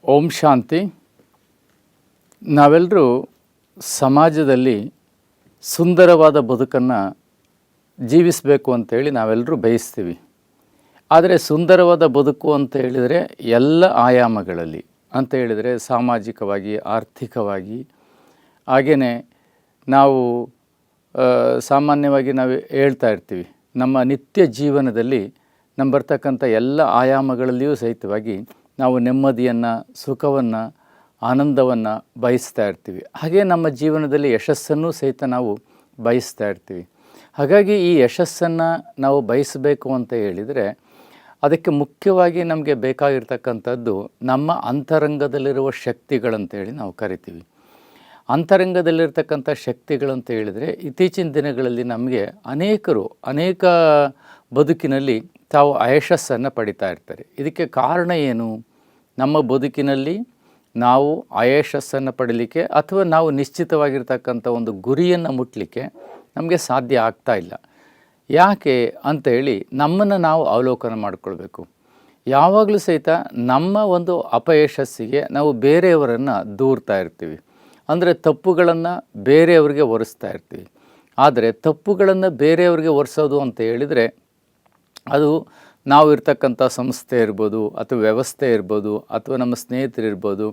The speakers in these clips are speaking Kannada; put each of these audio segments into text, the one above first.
ಓಂ ಶಾಂತಿ. ನಾವೆಲ್ಲರೂ ಸಮಾಜದಲ್ಲಿ ಸುಂದರವಾದ ಬದುಕನ್ನು ಜೀವಿಸಬೇಕು ಅಂತೇಳಿ ನಾವೆಲ್ಲರೂ ಬಯಸ್ತೀವಿ. ಆದರೆ ಸುಂದರವಾದ ಬದುಕು ಅಂತ ಹೇಳಿದರೆ ಎಲ್ಲ ಆಯಾಮಗಳಲ್ಲಿ ಅಂತ ಹೇಳಿದರೆ ಸಾಮಾಜಿಕವಾಗಿ, ಆರ್ಥಿಕವಾಗಿ, ಹಾಗೆಯೇ ನಾವು ಸಾಮಾನ್ಯವಾಗಿ ನಾವು ಹೇಳ್ತಾ ಇರ್ತೀವಿ, ನಮ್ಮ ನಿತ್ಯ ಜೀವನದಲ್ಲಿ ನಮ್ಮ ಬರ್ತಕ್ಕಂಥ ಎಲ್ಲ ಆಯಾಮಗಳಲ್ಲಿಯೂ ಸಹಿತವಾಗಿ ನಾವು ನೆಮ್ಮದಿಯನ್ನು, ಸುಖವನ್ನು, ಆನಂದವನ್ನು ಬಯಸ್ತಾ ಇರ್ತೀವಿ. ಹಾಗೆ ನಮ್ಮ ಜೀವನದಲ್ಲಿ ಯಶಸ್ಸನ್ನು ಸಹಿತ ನಾವು ಬಯಸ್ತಾ ಇರ್ತೀವಿ. ಹಾಗಾಗಿ ಈ ಯಶಸ್ಸನ್ನು ನಾವು ಬಯಸಬೇಕು ಅಂತ ಹೇಳಿದರೆ ಅದಕ್ಕೆ ಮುಖ್ಯವಾಗಿ ನಮಗೆ ಬೇಕಾಗಿರ್ತಕ್ಕಂಥದ್ದು ನಮ್ಮ ಅಂತರಂಗದಲ್ಲಿರುವ ಶಕ್ತಿಗಳಂತೇಳಿ ನಾವು ಕರಿತೀವಿ. ಅಂತರಂಗದಲ್ಲಿರ್ತಕ್ಕಂಥ ಶಕ್ತಿಗಳಂತ ಹೇಳಿದರೆ ಇತ್ತೀಚಿನ ದಿನಗಳಲ್ಲಿ ನಮಗೆ ಅನೇಕ ಬದುಕಿನಲ್ಲಿ ತಾವು ಯಶಸ್ಸನ್ನು ಪಡಿತಾ ಇರ್ತಾರೆ. ಇದಕ್ಕೆ ಕಾರಣ ಏನು? ನಮ್ಮ ಬದುಕಿನಲ್ಲಿ ನಾವು ಯಶಸ್ಸನ್ನು ಪಡೀಲಿಕ್ಕೆ ಅಥವಾ ನಾವು ನಿಶ್ಚಿತವಾಗಿರ್ತಕ್ಕಂಥ ಒಂದು ಗುರಿಯನ್ನು ಮುಟ್ಟಲಿಕ್ಕೆ ನಮಗೆ ಸಾಧ್ಯ ಆಗ್ತಾ ಇಲ್ಲ. ಯಾಕೆ ಅಂತೇಳಿ ನಮ್ಮನ್ನು ನಾವು ಅವಲೋಕನ ಮಾಡಿಕೊಳ್ಬೇಕು. ಯಾವಾಗಲೂ ಸಹಿತ ನಮ್ಮ ಒಂದು ಅಪಯಶಸ್ಸಿಗೆ ನಾವು ಬೇರೆಯವರನ್ನು ದೂರ್ತಾ ಇರ್ತೀವಿ. ಅಂದರೆ ತಪ್ಪುಗಳನ್ನು ಬೇರೆಯವರಿಗೆ ಹೊರಿಸ್ತಾ ಇರ್ತೀವಿ. ಆದರೆ ತಪ್ಪುಗಳನ್ನು ಬೇರೆಯವರಿಗೆ ಹೊರಿಸೋದು ಅಂತ ಹೇಳಿದರೆ ಅದು ನಾವು ಇರ್ತಕ್ಕಂಥ ಸಂಸ್ಥೆ ಇರ್ಬೋದು, ಅಥವಾ ವ್ಯವಸ್ಥೆ ಇರ್ಬೋದು, ಅಥವಾ ನಮ್ಮ ಸ್ನೇಹಿತರಿರ್ಬೋದು,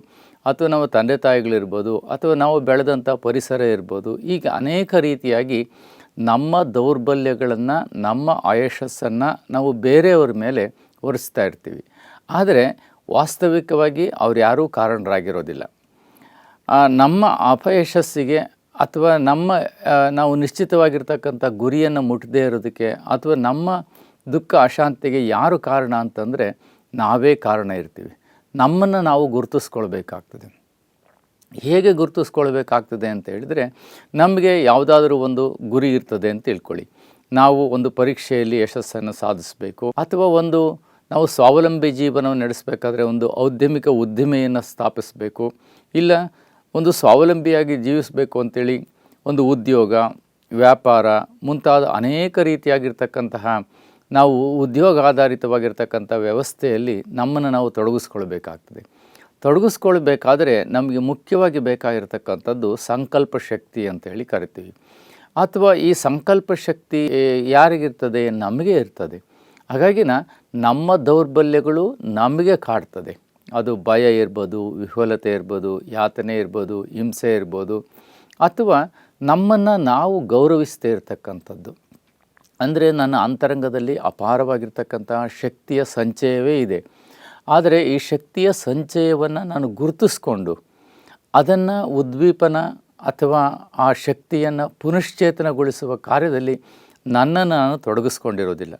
ಅಥವಾ ನಮ್ಮ ತಂದೆ ತಾಯಿಗಳಿರ್ಬೋದು, ಅಥವಾ ನಾವು ಬೆಳೆದಂಥ ಪರಿಸರ ಇರ್ಬೋದು. ಈಗ ಅನೇಕ ರೀತಿಯಾಗಿ ನಮ್ಮ ದೌರ್ಬಲ್ಯಗಳನ್ನು, ನಮ್ಮ ಯಶಸ್ಸನ್ನು ನಾವು ಬೇರೆಯವ್ರ ಮೇಲೆ ಹೊರಿಸ್ತಾ ಇರ್ತೀವಿ. ಆದರೆ ವಾಸ್ತವಿಕವಾಗಿ ಅವ್ರು ಯಾರೂ ಕಾರಣರಾಗಿರೋದಿಲ್ಲ. ನಮ್ಮ ಅಪಯಶಸ್ಸಿಗೆ ಅಥವಾ ನಾವು ನಿಶ್ಚಿತವಾಗಿರ್ತಕ್ಕಂಥ ಗುರಿಯನ್ನು ಮುಟ್ಟದೇ ಇರೋದಕ್ಕೆ ಅಥವಾ ನಮ್ಮ ದುಃಖ ಅಶಾಂತಿಗೆ ಯಾರು ಕಾರಣ ಅಂತಂದರೆ ನಾವೇ ಕಾರಣ ಇರ್ತೀವಿ. ನಮ್ಮನ್ನು ನಾವು ಗುರುತಿಸ್ಕೊಳ್ಬೇಕಾಗ್ತದೆ. ಹೇಗೆ ಗುರುತಿಸ್ಕೊಳ್ಬೇಕಾಗ್ತದೆ ಅಂತ ಹೇಳಿದರೆ, ನಮಗೆ ಯಾವುದಾದ್ರೂ ಒಂದು ಗುರಿ ಇರ್ತದೆ ಅಂತ ತಿಳ್ಕೊಳ್ಳಿ. ನಾವು ಒಂದು ಪರೀಕ್ಷೆಯಲ್ಲಿ ಯಶಸ್ಸನ್ನು ಸಾಧಿಸಬೇಕು, ಅಥವಾ ನಾವು ಸ್ವಾವಲಂಬಿ ಜೀವನವನ್ನು ನಡೆಸಬೇಕಾದ್ರೆ ಒಂದು ಔದ್ಯಮಿಕ ಉದ್ದಿಮೆಯನ್ನು ಸ್ಥಾಪಿಸಬೇಕು, ಇಲ್ಲ ಒಂದು ಸ್ವಾವಲಂಬಿಯಾಗಿ ಜೀವಿಸಬೇಕು ಅಂಥೇಳಿ ಒಂದು ಉದ್ಯೋಗ, ವ್ಯಾಪಾರ ಮುಂತಾದ ಅನೇಕ ರೀತಿಯಾಗಿರ್ತಕ್ಕಂತಹ ನಾವು ಉದ್ಯೋಗ ಆಧಾರಿತವಾಗಿರ್ತಕ್ಕಂಥ ವ್ಯವಸ್ಥೆಯಲ್ಲಿ ನಮ್ಮನ್ನು ನಾವು ತೊಡಗಿಸ್ಕೊಳ್ಬೇಕಾದ್ರೆ ನಮಗೆ ಮುಖ್ಯವಾಗಿ ಬೇಕಾಗಿರ್ತಕ್ಕಂಥದ್ದು ಸಂಕಲ್ಪ ಶಕ್ತಿ ಅಂತೇಳಿ ಕರಿತೀವಿ. ಅಥವಾ ಈ ಸಂಕಲ್ಪ ಶಕ್ತಿ ಯಾರಿಗಿರ್ತದೆ? ನಮಗೆ ಇರ್ತದೆ. ಹಾಗಾಗಿ ನಮ್ಮ ದೌರ್ಬಲ್ಯಗಳು ನಮಗೆ ಕಾಡ್ತದೆ. ಅದು ಭಯ ಇರ್ಬೋದು, ವಿಫಲತೆ ಇರ್ಬೋದು, ಯಾತನೆ ಇರ್ಬೋದು, ಹಿಂಸೆ ಇರ್ಬೋದು, ಅಥವಾ ನಮ್ಮನ್ನು ನಾವು ಗೌರವಿಸ್ತೇ ಇರತಕ್ಕಂಥದ್ದು. ಅಂದರೆ ನನ್ನ ಅಂತರಂಗದಲ್ಲಿ ಅಪಾರವಾಗಿರ್ತಕ್ಕಂತಹ ಶಕ್ತಿಯ ಸಂಚಯವೇ ಇದೆ. ಆದರೆ ಈ ಶಕ್ತಿಯ ಸಂಚಯವನ್ನು ನಾನು ಗುರುತಿಸ್ಕೊಂಡು ಅದನ್ನು ಉದ್ದೀಪನ ಅಥವಾ ಆ ಶಕ್ತಿಯನ್ನು ಪುನಶ್ಚೇತನಗೊಳಿಸುವ ಕಾರ್ಯದಲ್ಲಿ ನನ್ನನ್ನು ನಾನು ತೊಡಗಿಸ್ಕೊಂಡಿರೋದಿಲ್ಲ.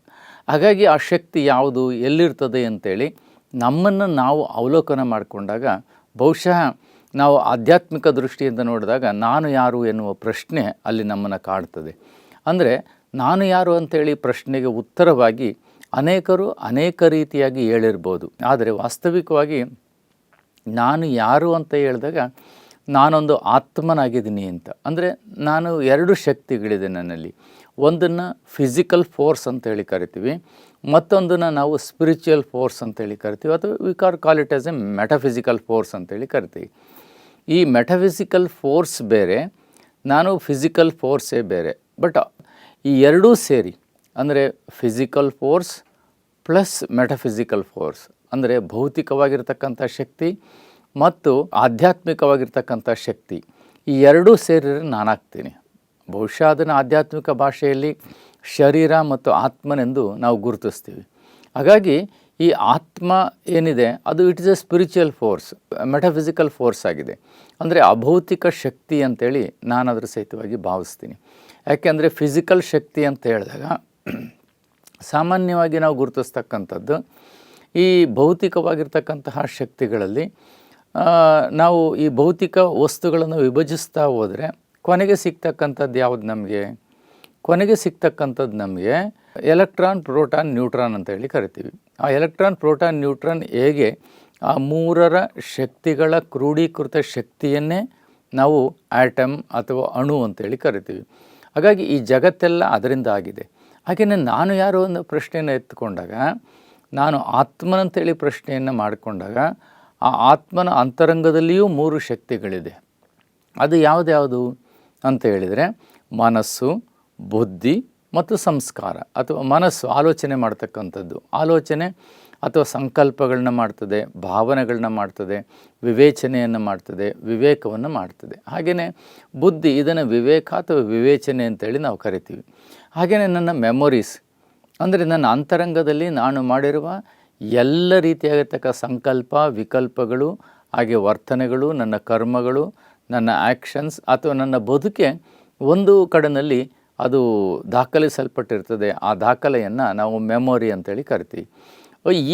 ಹಾಗಾಗಿ ಆ ಶಕ್ತಿ ಯಾವುದು, ಎಲ್ಲಿರ್ತದೆ ಅಂತೇಳಿ ನಮ್ಮನ್ನು ನಾವು ಅವಲೋಕನ ಮಾಡಿಕೊಂಡಾಗ ಬಹುಶಃ ನಾವು ಆಧ್ಯಾತ್ಮಿಕ ದೃಷ್ಟಿಯಿಂದ ನೋಡಿದಾಗ ನಾನು ಯಾರು ಎನ್ನುವ ಪ್ರಶ್ನೆ ಅಲ್ಲಿ ನಮ್ಮನ್ನು ಕಾಡ್ತದೆ. ಅಂದರೆ ನಾನು ಯಾರು ಅಂಥೇಳಿ ಪ್ರಶ್ನೆಗೆ ಉತ್ತರವಾಗಿ ಅನೇಕರು ಅನೇಕ ರೀತಿಯಾಗಿ ಹೇಳಿರ್ಬೋದು. ಆದರೆ ವಾಸ್ತವಿಕವಾಗಿ ನಾನು ಯಾರು ಅಂತ ಹೇಳಿದಾಗ ನಾನೊಂದು ಆತ್ಮನಾಗಿದ್ದೀನಿ ಅಂತ. ಅಂದರೆ ನಾನು 2 ಶಕ್ತಿಗಳಿದೆ ನನ್ನಲ್ಲಿ. ಒಂದನ್ನು ಫಿಸಿಕಲ್ ಫೋರ್ಸ್ ಅಂತೇಳಿ ಕರಿತೀವಿ, ಮತ್ತೊಂದನ್ನು ನಾವು ಸ್ಪಿರಿಚುವಲ್ ಫೋರ್ಸ್ ಅಂತೇಳಿ ಕರಿತೀವಿ, ಅಥವಾ we call it as A metaphysical force ಅಂತೇಳಿ ಕರಿತೀವಿ. ಈ ಮೆಟಫಿಸಿಕಲ್ ಫೋರ್ಸ್ ಬೇರೆ, ನಾನು ಫಿಸಿಕಲ್ ಫೋರ್ಸೇ ಬೇರೆ. ಬಟ್ ಈ ಎರಡೂ ಸೇರಿ ಅಂದರೆ physical force plus metaphysical force ಅಂದರೆ ಭೌತಿಕವಾಗಿರ್ತಕ್ಕಂಥ ಶಕ್ತಿ ಮತ್ತು ಆಧ್ಯಾತ್ಮಿಕವಾಗಿರ್ತಕ್ಕಂಥ ಶಕ್ತಿ, ಈ ಎರಡೂ ಸೇರಿದರೆ ನಾನಾಗ್ತೀನಿ. ಬಹುಶಃ ಅದನ್ನು ಆಧ್ಯಾತ್ಮಿಕ ಭಾಷೆಯಲ್ಲಿ ಶರೀರ ಮತ್ತು ಆತ್ಮನೆಂದು ನಾವು ಗುರುತಿಸ್ತೀವಿ. ಹಾಗಾಗಿ ಈ ಆತ್ಮ ಏನಿದೆ ಅದು it is A spiritual force, metaphysical force ಆಗಿದೆ. ಅಂದರೆ ಅಭೌತಿಕ ಶಕ್ತಿ ಅಂತೇಳಿ ನಾನು ಅದರ ಸಹಿತವಾಗಿ ಭಾವಿಸ್ತೀನಿ. ಯಾಕೆಂದರೆ ಫಿಸಿಕಲ್ ಶಕ್ತಿ ಅಂತ ಹೇಳಿದಾಗ ಸಾಮಾನ್ಯವಾಗಿ ನಾವು ಗುರುತಿಸ್ತಕ್ಕಂಥದ್ದು ಈ ಭೌತಿಕವಾಗಿರ್ತಕ್ಕಂತಹ ಶಕ್ತಿಗಳಲ್ಲಿ ನಾವು ಈ ಭೌತಿಕ ವಸ್ತುಗಳನ್ನು ವಿಭಜಿಸ್ತಾ ಹೋದರೆ ಕೊನೆಗೆ ಸಿಗ್ತಕ್ಕಂಥದ್ದು ಯಾವುದು? ಕೊನೆಗೆ ಸಿಗ್ತಕ್ಕಂಥದ್ದು ನಮಗೆ ಎಲೆಕ್ಟ್ರಾನ್, ಪ್ರೋಟಾನ್, ನ್ಯೂಟ್ರಾನ್ ಅಂತೇಳಿ ಕರಿತೀವಿ. ಆ ಎಲೆಕ್ಟ್ರಾನ್, ಪ್ರೋಟಾನ್, ನ್ಯೂಟ್ರಾನ್ ಹೇಗೆ ಆ 3 ಶಕ್ತಿಗಳ ಕ್ರೋಢೀಕೃತ ಶಕ್ತಿಯನ್ನೇ ನಾವು ಆಟಮ್ ಅಥವಾ ಅಣು ಅಂತೇಳಿ ಕರಿತೀವಿ. ಹಾಗಾಗಿ ಈ ಜಗತ್ತೆಲ್ಲ ಅದರಿಂದ ಆಗಿದೆ. ಹಾಗೆಯೇ ನಾನು ಯಾರು ಅನ್ನೋ ಪ್ರಶ್ನೆಯನ್ನು ಎತ್ಕೊಂಡಾಗ, ನಾನು ಆತ್ಮನಂತೇಳಿ ಪ್ರಶ್ನೆಯನ್ನು ಮಾಡಿಕೊಂಡಾಗ ಆ ಆತ್ಮನ ಅಂತರಂಗದಲ್ಲಿಯೂ 3 ಶಕ್ತಿಗಳಿದೆ. ಅದು ಯಾವುದ್ಯಾವುದು ಅಂತ ಹೇಳಿದರೆ ಮನಸ್ಸು, ಬುದ್ಧಿ ಮತ್ತು ಸಂಸ್ಕಾರ. ಅಥವಾ ಮನಸ್ಸು ಆಲೋಚನೆ ಮಾಡ್ತಕ್ಕಂಥದ್ದು, ಆಲೋಚನೆ ಅಥವಾ ಸಂಕಲ್ಪಗಳನ್ನ ಮಾಡ್ತದೆ, ಭಾವನೆಗಳನ್ನ ಮಾಡ್ತದೆ, ವಿವೇಚನೆಯನ್ನು ಮಾಡ್ತದೆ, ವಿವೇಕವನ್ನು ಮಾಡ್ತದೆ. ಹಾಗೆಯೇ ಬುದ್ಧಿ ಇದನ್ನು ವಿವೇಕ ಅಥವಾ ವಿವೇಚನೆ ಅಂತೇಳಿ ನಾವು ಕರಿತೀವಿ. ಹಾಗೆಯೇ ನನ್ನ ಮೆಮೊರೀಸ್ ಅಂದರೆ ನನ್ನ ಅಂತರಂಗದಲ್ಲಿ ನಾನು ಮಾಡಿರುವ ಎಲ್ಲ ರೀತಿಯಾಗಿರ್ತಕ್ಕ ಸಂಕಲ್ಪ, ವಿಕಲ್ಪಗಳು, ಹಾಗೆ ವರ್ತನೆಗಳು, ನನ್ನ ಕರ್ಮಗಳು, ನನ್ನ ಆ್ಯಕ್ಷನ್ಸ್ ಅಥವಾ ನನ್ನ ಬದುಕೆ ಒಂದು ಕಡೆಯಲ್ಲಿ ಅದು ದಾಖಲಿಸಲ್ಪಟ್ಟಿರ್ತದೆ. ಆ ದಾಖಲೆಯನ್ನು ನಾವು ಮೆಮೊರಿ ಅಂತೇಳಿ ಕರಿತೀವಿ.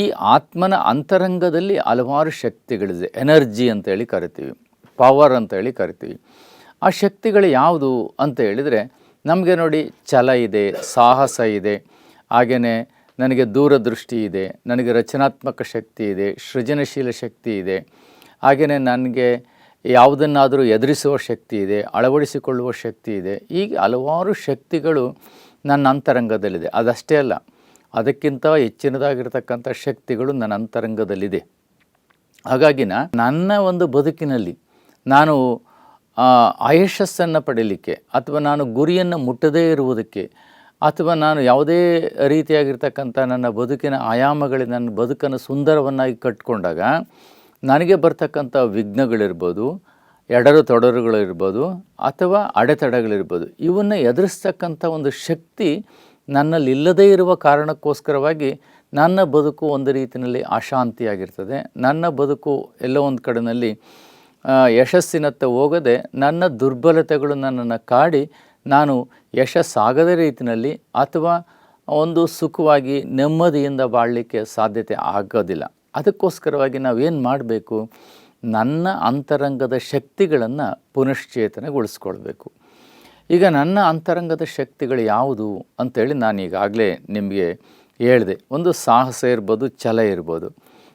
ಈ ಆತ್ಮನ ಅಂತರಂಗದಲ್ಲಿ ಹಲವಾರು ಶಕ್ತಿಗಳಿದೆ, ಎನರ್ಜಿ ಅಂತೇಳಿ ಕರಿತೀವಿ, ಪವರ್ ಅಂತೇಳಿ ಕರಿತೀವಿ. ಆ ಶಕ್ತಿಗಳು ಯಾವುದು ಅಂತ ಹೇಳಿದರೆ, ನಮಗೆ ನೋಡಿ ಛಲ ಇದೆ, ಸಾಹಸ ಇದೆ, ಹಾಗೆಯೇ ನನಗೆ ದೂರದೃಷ್ಟಿ ಇದೆ, ನನಗೆ ರಚನಾತ್ಮಕ ಶಕ್ತಿ ಇದೆ, ಸೃಜನಶೀಲ ಶಕ್ತಿ ಇದೆ, ಹಾಗೆಯೇ ನನಗೆ ಯಾವುದನ್ನಾದರೂ ಎದುರಿಸುವ ಶಕ್ತಿ ಇದೆ, ಅಳವಡಿಸಿಕೊಳ್ಳುವ ಶಕ್ತಿ ಇದೆ. ಹೀಗೆ ಹಲವಾರು ಶಕ್ತಿಗಳು ನನ್ನ ಅಂತರಂಗದಲ್ಲಿದೆ. ಅದಷ್ಟೇ ಅಲ್ಲ, ಅದಕ್ಕಿಂತ ಹೆಚ್ಚಿನದಾಗಿರ್ತಕ್ಕಂಥ ಶಕ್ತಿಗಳು ನನ್ನ ಅಂತರಂಗದಲ್ಲಿದೆ. ಹಾಗಾಗಿ ನನ್ನ ಒಂದು ಬದುಕಿನಲ್ಲಿ ನಾನು ಆಯಶಸ್ಸನ್ನು ಪಡೀಲಿಕ್ಕೆ, ಅಥವಾ ನಾನು ಗುರಿಯನ್ನು ಮುಟ್ಟದೇ ಇರುವುದಕ್ಕೆ, ಅಥವಾ ನಾನು ಯಾವುದೇ ರೀತಿಯಾಗಿರ್ತಕ್ಕಂಥ ನನ್ನ ಬದುಕಿನ ಆಯಾಮಗಳಿಗೆ ನನ್ನ ಬದುಕನ್ನು ಸುಂದರವನ್ನಾಗಿ ಕಟ್ಟಿಕೊಂಡಾಗ ನನಗೆ ಬರ್ತಕ್ಕಂಥ ವಿಘ್ನಗಳಿರ್ಬೋದು, ಎಡರು ತೊಡರುಗಳಿರ್ಬೋದು, ಅಥವಾ ಅಡೆತಡೆಗಳಿರ್ಬೋದು, ಇವನ್ನು ಎದುರಿಸ್ತಕ್ಕಂಥ ಒಂದು ಶಕ್ತಿ ನನ್ನಲ್ಲಿ ಇಲ್ಲದೇ ಇರುವ ಕಾರಣಕ್ಕೋಸ್ಕರವಾಗಿ ನನ್ನ ಬದುಕು ಒಂದು ರೀತಿಯಲ್ಲಿ ಅಶಾಂತಿಯಾಗಿರ್ತದೆ. ನನ್ನ ಬದುಕು ಎಲ್ಲೋ ಒಂದು ಕಡೆಯಲ್ಲಿ ಯಶಸ್ಸಿನತ್ತ ಹೋಗದೆ ನನ್ನ ದುರ್ಬಲತೆಗಳು ನನ್ನನ್ನು ಕಾಡಿ ನಾನು ಯಶಸ್ಸಾಗದ ರೀತಿಯಲ್ಲಿ ಅಥವಾ ಒಂದು ಸುಖವಾಗಿ ನೆಮ್ಮದಿಯಿಂದ ಬಾಳಲಿಕ್ಕೆ ಸಾಧ್ಯತೆ ಆಗೋದಿಲ್ಲ. ಅದಕ್ಕೋಸ್ಕರವಾಗಿ ನಾವೇನು ಮಾಡಬೇಕು? ನನ್ನ ಅಂತರಂಗದ ಶಕ್ತಿಗಳನ್ನು ಪುನಶ್ಚೇತನಗೊಳಿಸ್ಕೊಳ್ಬೇಕು. ಈಗ ನನ್ನ ಅಂತರಂಗದ ಶಕ್ತಿಗಳು ಯಾವುದು ಅಂಥೇಳಿ ನಾನು ಈಗಾಗಲೇ ನಿಮಗೆ ಹೇಳಿದೆ. ಒಂದು ಸಾಹಸ ಇರ್ಬೋದು, ಛಲ ಇರ್ಬೋದು.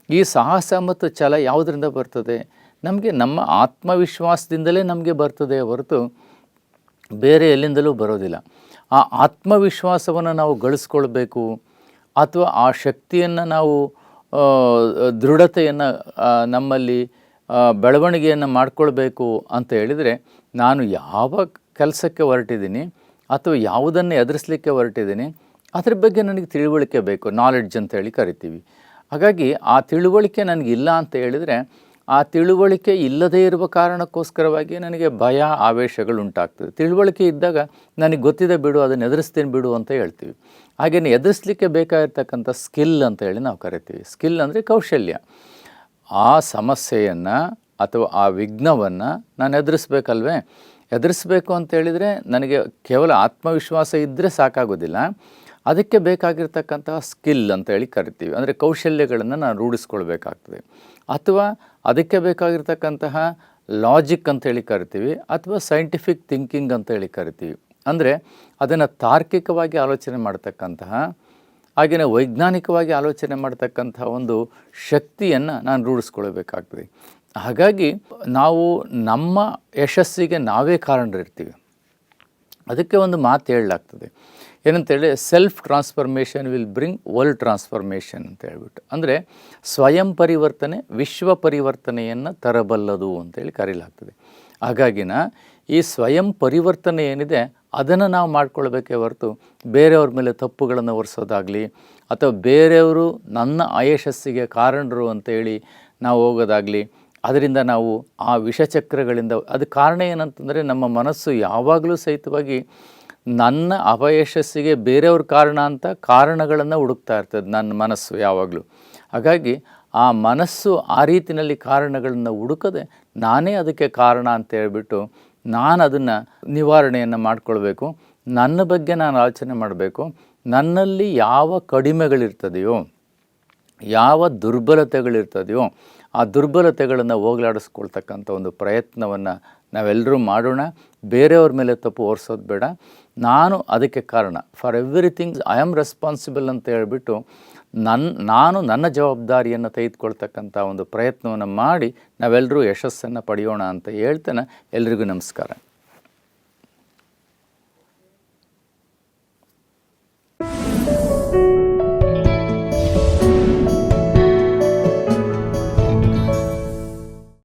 ಈ ಸಾಹಸ ಮತ್ತು ಛಲ ಯಾವುದರಿಂದ ಬರ್ತದೆ? ನಮಗೆ ನಮ್ಮ ಆತ್ಮವಿಶ್ವಾಸದಿಂದಲೇ ನಮಗೆ ಬರ್ತದೆ ಹೊರತು ಬೇರೆ ಎಲ್ಲಿಂದಲೂ ಬರೋದಿಲ್ಲ. ಆ ಆತ್ಮವಿಶ್ವಾಸವನ್ನು ನಾವು ಗಳಿಸ್ಕೊಳ್ಬೇಕು, ಅಥವಾ ಆ ಶಕ್ತಿಯನ್ನು ನಾವು ದೃಢತೆಯನ್ನು ನಮ್ಮಲ್ಲಿ ಬೆಳವಣಿಗೆಯನ್ನು ಮಾಡಿಕೊಳ್ಬೇಕು ಅಂತ ಹೇಳಿದರೆ, ನಾನು ಯಾವ ಕೆಲಸಕ್ಕೆ ಹೊರಟಿದ್ದೀನಿ ಅಥವಾ ಯಾವುದನ್ನು ಎದುರಿಸಲಿಕ್ಕೆ ಹೊರಟಿದ್ದೀನಿ ಅದ್ರ ಬಗ್ಗೆ ನನಗೆ ತಿಳುವಳಿಕೆ ಬೇಕು, ನಾಲೆಡ್ಜ್ ಅಂತೇಳಿ ಕರಿತೀವಿ. ಹಾಗಾಗಿ ಆ ತಿಳುವಳಿಕೆ ನನಗಿಲ್ಲ ಅಂತ ಹೇಳಿದರೆ, ಆ ತಿಳುವಳಿಕೆ ಇಲ್ಲದೇ ಇರುವ ಕಾರಣಕ್ಕೋಸ್ಕರವಾಗಿ ನನಗೆ ಭಯ, ಆವೇಶಗಳು ಉಂಟಾಗ್ತದೆ. ತಿಳುವಳಿಕೆ ಇದ್ದಾಗ ನನಗೆ ಗೊತ್ತಿದೆ ಬಿಡು, ಅದನ್ನು ಎದುರಿಸ್ತೀನಿ ಬಿಡು ಅಂತ ಹೇಳ್ತೀವಿ. ಹಾಗೆಯೇ ಎದುರಿಸಲಿಕ್ಕೆ ಬೇಕಾಗಿರ್ತಕ್ಕಂಥ ಸ್ಕಿಲ್ ಅಂತ ಹೇಳಿ ನಾವು ಕರಿತೀವಿ. ಸ್ಕಿಲ್ ಅಂದರೆ ಕೌಶಲ್ಯ. ಆ ಸಮಸ್ಯೆಯನ್ನು ಅಥವಾ ಆ ವಿಘ್ನವನ್ನು ನಾನು ಎದುರಿಸ್ಬೇಕಲ್ವೇ? ಎದುರಿಸಬೇಕು ಅಂತೇಳಿದರೆ ನನಗೆ ಕೇವಲ ಆತ್ಮವಿಶ್ವಾಸ ಇದ್ದರೆ ಸಾಕಾಗೋದಿಲ್ಲ. ಅದಕ್ಕೆ ಬೇಕಾಗಿರ್ತಕ್ಕಂತಹ ಸ್ಕಿಲ್ ಅಂತೇಳಿ ಕರಿತೀವಿ. ಅಂದರೆ ಕೌಶಲ್ಯಗಳನ್ನು ನಾನು ರೂಢಿಸ್ಕೊಳ್ಬೇಕಾಗ್ತದೆ. ಅಥವಾ ಅದಕ್ಕೆ ಬೇಕಾಗಿರ್ತಕ್ಕಂತಹ ಲಾಜಿಕ್ ಅಂತೇಳಿ ಕರಿತೀವಿ, ಅಥವಾ ಸೈಂಟಿಫಿಕ್ ಥಿಂಕಿಂಗ್ ಅಂತೇಳಿ ಕರಿತೀವಿ. ಅಂದರೆ ಅದನ್ನು ತಾರ್ಕಿಕವಾಗಿ ಆಲೋಚನೆ ಮಾಡ್ತಕ್ಕಂತಹ, ಹಾಗೆಯೇ ವೈಜ್ಞಾನಿಕವಾಗಿ ಆಲೋಚನೆ ಮಾಡ್ತಕ್ಕಂಥ ಒಂದು ಶಕ್ತಿಯನ್ನು ನಾನು ರೂಢಿಸ್ಕೊಳ್ಬೇಕಾಗ್ತದೆ. ಹಾಗಾಗಿ ನಾವು ನಮ್ಮ ಯಶಸ್ಸಿಗೆ ನಾವೇ ಕಾರಣರಿರ್ತೀವಿ. ಅದಕ್ಕೆ ಒಂದು ಮಾತು ಹೇಳಲಾಗ್ತದೆ, ಏನಂತೇಳಿ, self transformation will bring world transformation ಅಂತ ಹೇಳ್ಬಿಟ್ಟು. ಅಂದರೆ ಸ್ವಯಂ ಪರಿವರ್ತನೆ ವಿಶ್ವ ಪರಿವರ್ತನೆಯನ್ನು ತರಬಲ್ಲದು ಅಂತೇಳಿ ಕರೀಲಾಗ್ತದೆ. ಹಾಗಾಗಿನ ಈ ಸ್ವಯಂ ಪರಿವರ್ತನೆ ಏನಿದೆ ಅದನ್ನು ನಾವು ಮಾಡ್ಕೊಳ್ಬೇಕೇ ಹೊರತು ಬೇರೆಯವ್ರ ಮೇಲೆ ತಪ್ಪುಗಳನ್ನು ಹೊರಿಸೋದಾಗಲಿ, ಅಥವಾ ಬೇರೆಯವರು ನನ್ನ ಅಯಶಸ್ಸಿಗೆ ಕಾರಣರು ಅಂತೇಳಿ ನಾವು ಹೋಗೋದಾಗಲಿ, ಅದರಿಂದ ನಾವು ಆ ವಿಷಚಕ್ರಗಳಿಂದ, ಅದು ಕಾರಣ ಏನಂತಂದರೆ ನಮ್ಮ ಮನಸ್ಸು ಯಾವಾಗಲೂ ಸಹಿತವಾಗಿ ನನ್ನ ಅಪಯಶಸ್ಸಿಗೆ ಬೇರೆಯವ್ರ ಕಾರಣ ಅಂತ ಕಾರಣಗಳನ್ನು ಹುಡುಕ್ತಾ ಇರ್ತದೆ ನನ್ನ ಮನಸ್ಸು ಯಾವಾಗಲೂ. ಹಾಗಾಗಿ ಆ ಮನಸ್ಸು ಆ ರೀತಿಯಲ್ಲಿ ಕಾರಣಗಳನ್ನು ಹುಡುಕದೆ ನಾನೇ ಅದಕ್ಕೆ ಕಾರಣ ಅಂತ ಹೇಳ್ಬಿಟ್ಟು ನಾನು ಅದನ್ನು ನಿವಾರಣೆಯನ್ನು ಮಾಡಿಕೊಳ್ಬೇಕು. ನನ್ನ ಬಗ್ಗೆ ನಾನು ಆಲೋಚನೆ ಮಾಡಬೇಕು. ನನ್ನಲ್ಲಿ ಯಾವ ಕಡಿಮೆಗಳಿರ್ತದೆಯೋ, ಯಾವ ದುರ್ಬಲತೆಗಳಿರ್ತದೆಯೋ ಆ ದುರ್ಬಲತೆಗಳನ್ನು ಹೋಗಲಾಡಿಸ್ಕೊಳ್ತಕ್ಕಂಥ ಒಂದು ಪ್ರಯತ್ನವನ್ನು ನಾವೆಲ್ಲರೂ ಮಾಡೋಣ. ಬೇರೆಯವ್ರ ಮೇಲೆ ತಪ್ಪು ಹೊರಿಸೋದು ಬೇಡ. ನಾನು ಅದಕ್ಕೆ ಕಾರಣ, for everything I am responsible ಅಂತ ಹೇಳ್ಬಿಟ್ಟು ನಾನು ನನ್ನ ಜವಾಬ್ದಾರಿಯನ್ನು ತೆಗೆದುಕೊಳ್ತಕ್ಕಂಥ ಒಂದು ಪ್ರಯತ್ನವನ್ನು ಮಾಡಿ ನಾವೆಲ್ಲರೂ ಯಶಸ್ಸನ್ನು ಪಡೆಯೋಣ ಅಂತ ಹೇಳ್ತೇನೆ. ಎಲ್ರಿಗೂ ನಮಸ್ಕಾರ.